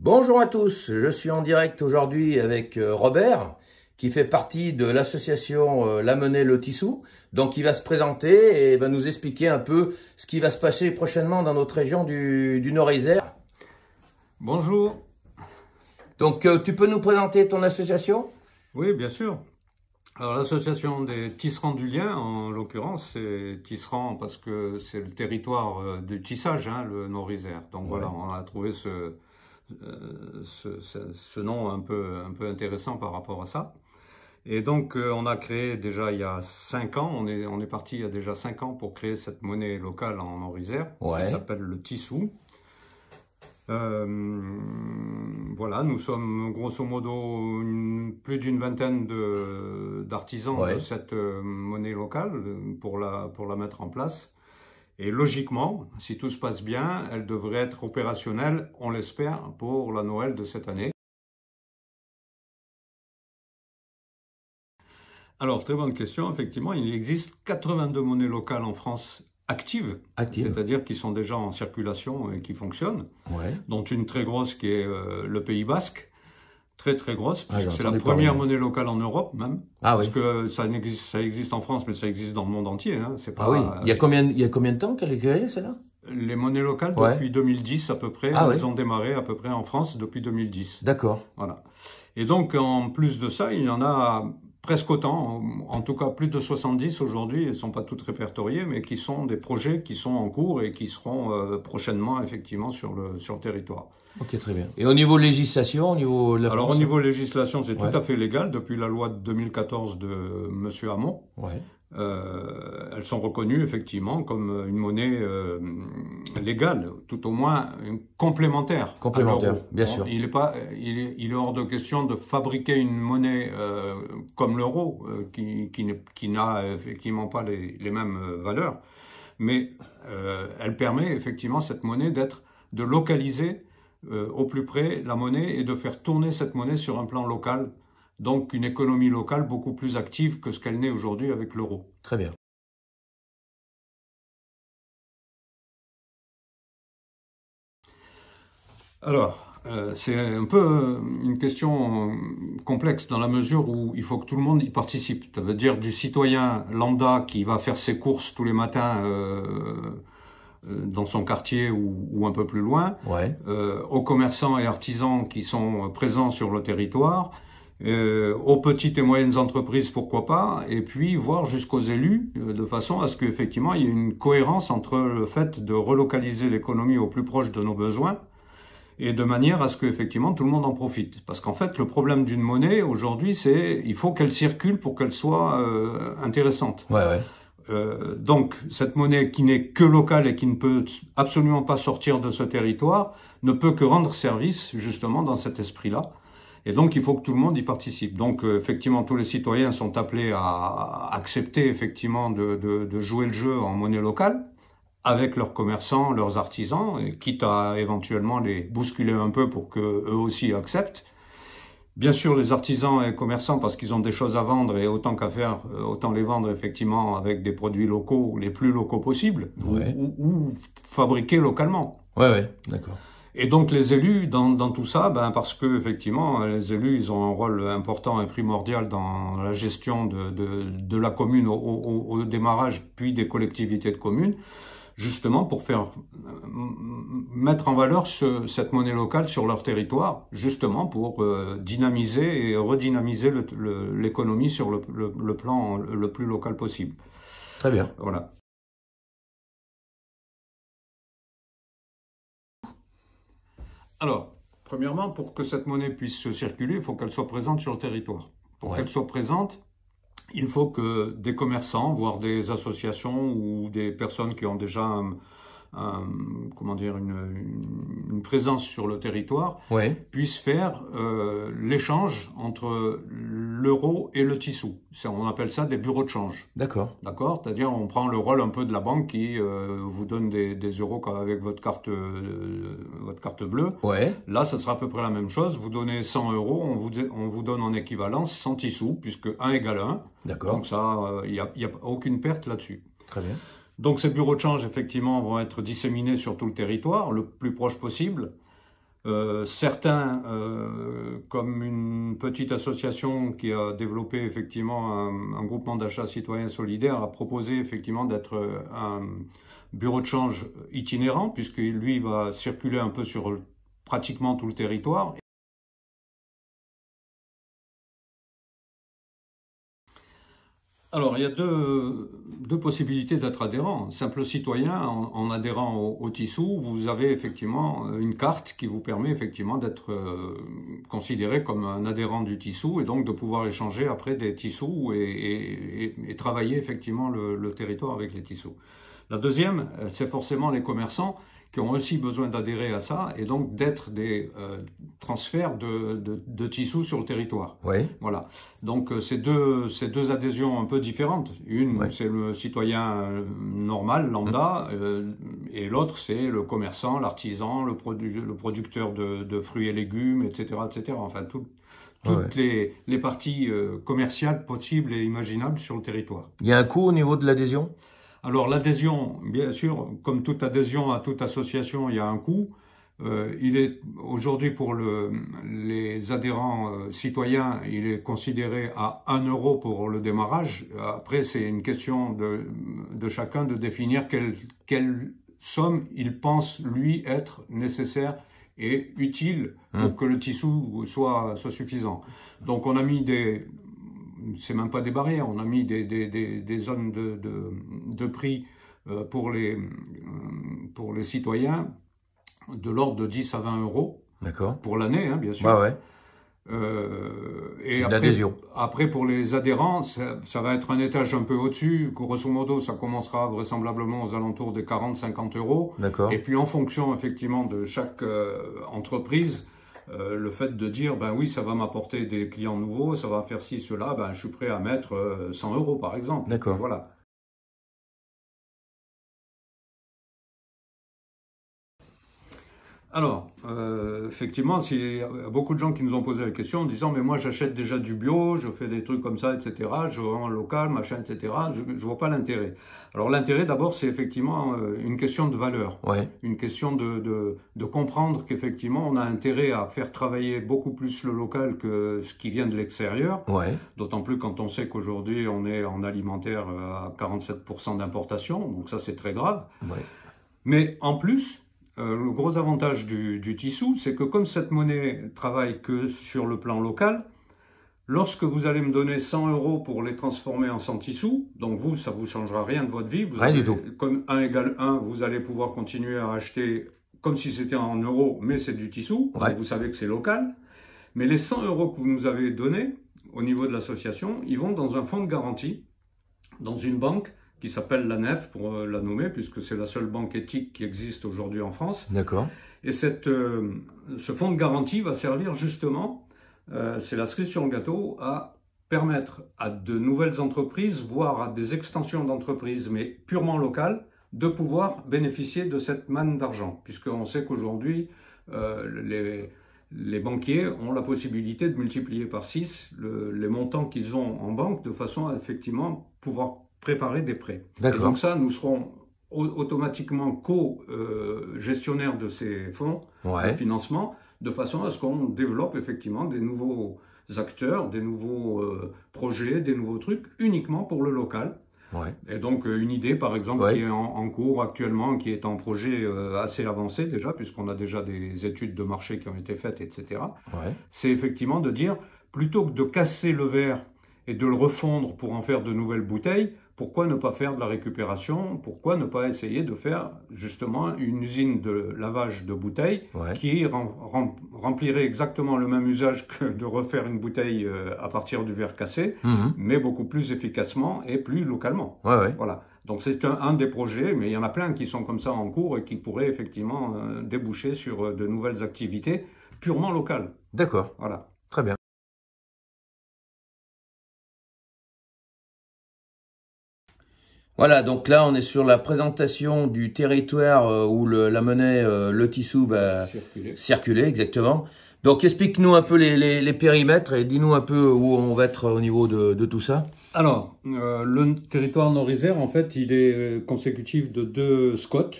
Bonjour à tous, je suis en direct aujourd'hui avec Robert, qui fait partie de l'association La Monnaie Le Tissou. Donc il va se présenter et va nous expliquer un peu ce qui va se passer prochainement dans notre région du Nord-Isère. Bonjour. Donc tu peux nous présenter ton association? Oui, bien sûr. Alors l'association des tisserands du lien, en l'occurrence, c'est tisserand parce que c'est le territoire du tissage, le Nord-Isère. Donc voilà, on a trouvé ce nom un peu intéressant par rapport à ça. Et donc on a créé déjà il y a 5 ans, on est parti il y a déjà 5 ans pour créer cette monnaie locale en Nord-Isère qui s'appelle le tissou. Voilà, nous sommes grosso modo plus d'une vingtaine d'artisans de cette monnaie locale pour la mettre en place. Et logiquement, si tout se passe bien, elle devrait être opérationnelle, on l'espère, pour la Noël de cette année. Alors, très bonne question. Effectivement, il existe 82 monnaies locales en France actives. C'est-à-dire qui sont déjà en circulation et qui fonctionnent, dont une très grosse qui est le Pays Basque, très grosse, puisque c'est la première monnaie locale en Europe même, parce que ça existe en France, mais ça existe dans le monde entier. C'est pas, il y a combien de temps qu'elle est créée, celle-là? Les monnaies locales, depuis 2010 à peu près, elles ont démarré à peu près en France depuis 2010. D'accord. Voilà. Et donc, en plus de ça, il y en a presque autant, en tout cas plus de 70 aujourd'hui, elles ne sont pas toutes répertoriées, mais qui sont des projets qui sont en cours et qui seront prochainement effectivement sur le territoire. Ok, très bien. Et au niveau législation, au niveau de la France? Alors au niveau législation, c'est tout à fait légal depuis la loi de 2014 de M. Hamon. Elles sont reconnues effectivement comme une monnaie légale, tout au moins complémentaire. Complémentaire, bien sûr. Il est hors de question de fabriquer une monnaie comme l'euro, qui n'a effectivement pas les mêmes valeurs, mais elle permet effectivement cette monnaie de localiser au plus près la monnaie et de faire tourner cette monnaie sur un plan local. Donc une économie locale beaucoup plus active que ce qu'elle n'est aujourd'hui avec l'euro. Très bien. Alors, c'est un peu une question complexe dans la mesure où il faut que tout le monde y participe. Ça veut dire du citoyen lambda qui va faire ses courses tous les matins dans son quartier ou un peu plus loin, aux commerçants et artisans qui sont présents sur le territoire, aux petites et moyennes entreprises, pourquoi pas, et puis voir jusqu'aux élus, de façon à ce qu'effectivement il y ait une cohérence entre le fait de relocaliser l'économie au plus proche de nos besoins, et de manière à ce qu'effectivement tout le monde en profite. Parce qu'en fait, le problème d'une monnaie aujourd'hui, c'est il faut qu'elle circule pour qu'elle soit intéressante. Donc, cette monnaie qui n'est que locale et qui ne peut absolument pas sortir de ce territoire, ne peut que rendre service justement dans cet esprit-là. Et donc, il faut que tout le monde y participe. Donc, effectivement, tous les citoyens sont appelés à accepter effectivement de jouer le jeu en monnaie locale, avec leurs commerçants, leurs artisans, et quitte à éventuellement les bousculer un peu pour qu'eux aussi acceptent. Bien sûr, les artisans et commerçants, parce qu'ils ont des choses à vendre, et autant qu'à faire, autant les vendre effectivement avec des produits locaux, les plus locaux possibles, ou fabriqués localement. D'accord. Et donc les élus dans tout ça, parce que effectivement les élus ils ont un rôle important et primordial dans la gestion de la commune au démarrage, puis des collectivités de communes, justement pour faire mettre en valeur cette monnaie locale sur leur territoire, justement pour dynamiser et redynamiser l'économie sur le plan le plus local possible. Très bien. Voilà. Alors, premièrement, pour que cette monnaie puisse circuler, il faut qu'elle soit présente sur le territoire. Pour qu'elle soit présente, il faut que des commerçants, voire des associations ou des personnes qui ont déjà une présence sur le territoire, puissent faire l'échange entre l'euro et le tissou. On appelle ça des bureaux de change. D'accord. D'accord. C'est-à-dire on prend le rôle un peu de la banque qui vous donne des euros avec votre carte bleue. Là, ça sera à peu près la même chose. Vous donnez 100 euros, on vous donne en équivalence 100 tissous, puisque 1 égale 1. D'accord. Donc ça, il n'y a aucune perte là-dessus. Très bien. Donc ces bureaux de change, effectivement, vont être disséminés sur tout le territoire, le plus proche possible. Certains, comme une petite association qui a développé effectivement un groupement d'achat citoyen solidaire, a proposé effectivement d'être un bureau de change itinérant, puisque lui va circuler un peu sur pratiquement tout le territoire. Alors, il y a deux possibilités d'être adhérent. Simple citoyen, en adhérant au Tissou, vous avez effectivement une carte qui vous permet effectivement d'être considéré comme un adhérent du Tissou et donc de pouvoir échanger après des Tissous et travailler effectivement le territoire avec les Tissous. La deuxième, c'est forcément les commerçants qui ont aussi besoin d'adhérer à ça et donc d'être des transferts de tissus sur le territoire. Oui. Voilà. Donc c'est deux adhésions un peu différentes. Une, Ouais. c'est le citoyen normal, lambda, et l'autre, c'est le commerçant, l'artisan, le producteur de fruits et légumes, etc., etc. Enfin, toutes les parties commerciales possibles et imaginables sur le territoire. Il y a un coût au niveau de l'adhésion? Alors l'adhésion, bien sûr, comme toute adhésion à toute association, il y a un coût. Il est aujourd'hui pour les adhérents citoyens, il est considéré à 1 euro pour le démarrage. Après, c'est une question de chacun de définir quelle somme il pense, lui, être nécessaire et utile pour que le tissu soit suffisant. Donc on a mis c'est même pas des barrières, on a mis des zones de prix pour les citoyens de l'ordre de 10 à 20 euros. D'accord. Pour l'année, hein, bien sûr. Ouais, ouais. Et après, pour les adhérents, ça va être un étage un peu au-dessus. Grosso modo, ça commencera vraisemblablement aux alentours des 40-50 euros. D'accord. Et puis en fonction effectivement de chaque entreprise, le fait de dire, ben oui, ça va m'apporter des clients nouveaux, ça va faire ci, cela, ben je suis prêt à mettre 100 euros par exemple. D'accord. Voilà. Alors, effectivement, il y a beaucoup de gens qui nous ont posé la question en disant, mais moi j'achète déjà du bio, je fais des trucs comme ça, etc., je vends local, machin, etc., je ne vois pas l'intérêt. Alors l'intérêt d'abord, c'est effectivement une question de valeur, une question de comprendre qu'effectivement on a intérêt à faire travailler beaucoup plus le local que ce qui vient de l'extérieur, d'autant plus quand on sait qu'aujourd'hui on est en alimentaire à 47% d'importation, donc ça c'est très grave. Mais en plus, le gros avantage du Tissou, c'est que comme cette monnaie travaille que sur le plan local, lorsque vous allez me donner 100 euros pour les transformer en 100 Tissou, donc vous, ça ne vous changera rien de votre vie. Rien du tout. Comme 1 égale 1, vous allez pouvoir continuer à acheter comme si c'était en euros, mais c'est du Tissou. Donc vous savez que c'est local. Mais les 100 euros que vous nous avez donnés au niveau de l'association, ils vont dans un fonds de garantie, dans une banque qui s'appelle la Nef, pour la nommer, puisque c'est la seule banque éthique qui existe aujourd'hui en France. D'accord. Et ce fonds de garantie va servir justement, c'est la cerise sur le gâteau, à permettre à de nouvelles entreprises, voire à des extensions d'entreprises, mais purement locales, de pouvoir bénéficier de cette manne d'argent. Puisqu'on sait qu'aujourd'hui, les banquiers ont la possibilité de multiplier par 6 les montants qu'ils ont en banque, de façon à effectivement pouvoir préparer des prêts. Et donc ça, nous serons automatiquement co-gestionnaires de ces fonds de financement, de façon à ce qu'on développe effectivement des nouveaux acteurs, des nouveaux projets, des nouveaux trucs, uniquement pour le local. Et donc une idée par exemple qui est en cours actuellement, qui est en projet assez avancé déjà, puisqu'on a déjà des études de marché qui ont été faites, etc. C'est effectivement de dire, plutôt que de casser le verre et de le refondre pour en faire de nouvelles bouteilles, pourquoi ne pas faire de la récupération? Pourquoi ne pas essayer de faire justement une usine de lavage de bouteilles qui remplirait exactement le même usage que de refaire une bouteille à partir du verre cassé, mais beaucoup plus efficacement et plus localement. Voilà. Donc c'est un des projets, mais il y en a plein qui sont comme ça en cours et qui pourraient effectivement déboucher sur de nouvelles activités purement locales. D'accord. Voilà. Très bien. Voilà, donc là, on est sur la présentation du territoire où la monnaie, le Tissou va circuler, exactement. Donc, explique-nous un peu les périmètres et dis-nous un peu où on va être au niveau de tout ça. Alors, le territoire Nord-Isère, en fait, il est consécutif de 2 SCOT.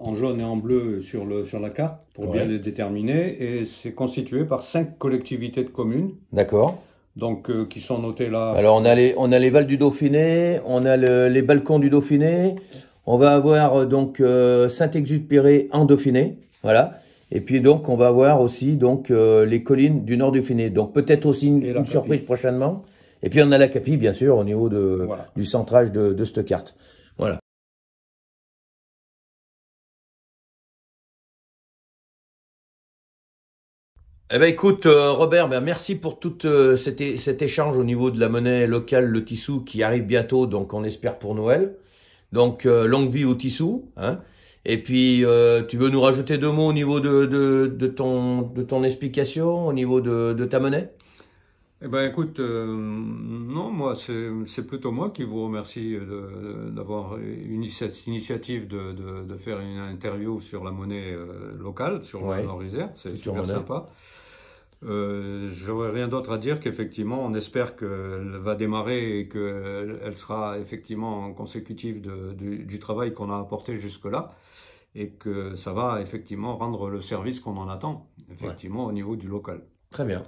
en jaune et en bleu sur la carte pour bien les déterminer. Et c'est constitué par 5 collectivités de communes. D'accord. Donc, qui sont notées là. Alors, on a les Vals du Dauphiné, on a les balcons du Dauphiné, on va avoir donc Saint-Exupéry en Dauphiné, voilà. Et puis donc, on va avoir aussi donc les collines du nord Dauphiné. Donc, peut-être aussi une surprise prochainement. Et puis, on a la Capie, bien sûr, au niveau du centrage de cette carte. Voilà. Eh ben écoute Robert, merci pour tout cet échange au niveau de la monnaie locale, le Tissou, qui arrive bientôt, donc on espère pour Noël. Donc longue vie au Tissou, hein. Et puis tu veux nous rajouter 2 mots au niveau de ton explication, au niveau de ta monnaie? Eh ben écoute, non, moi c'est plutôt moi qui vous remercie d'avoir eu cette initiative de faire une interview sur la monnaie locale, sur le Nord-Isère, c'est super sympa. J'aurais rien d'autre à dire qu'effectivement on espère qu'elle va démarrer et qu'elle sera effectivement consécutive du travail qu'on a apporté jusque-là et que ça va effectivement rendre le service qu'on en attend, effectivement au niveau du local. Très bien.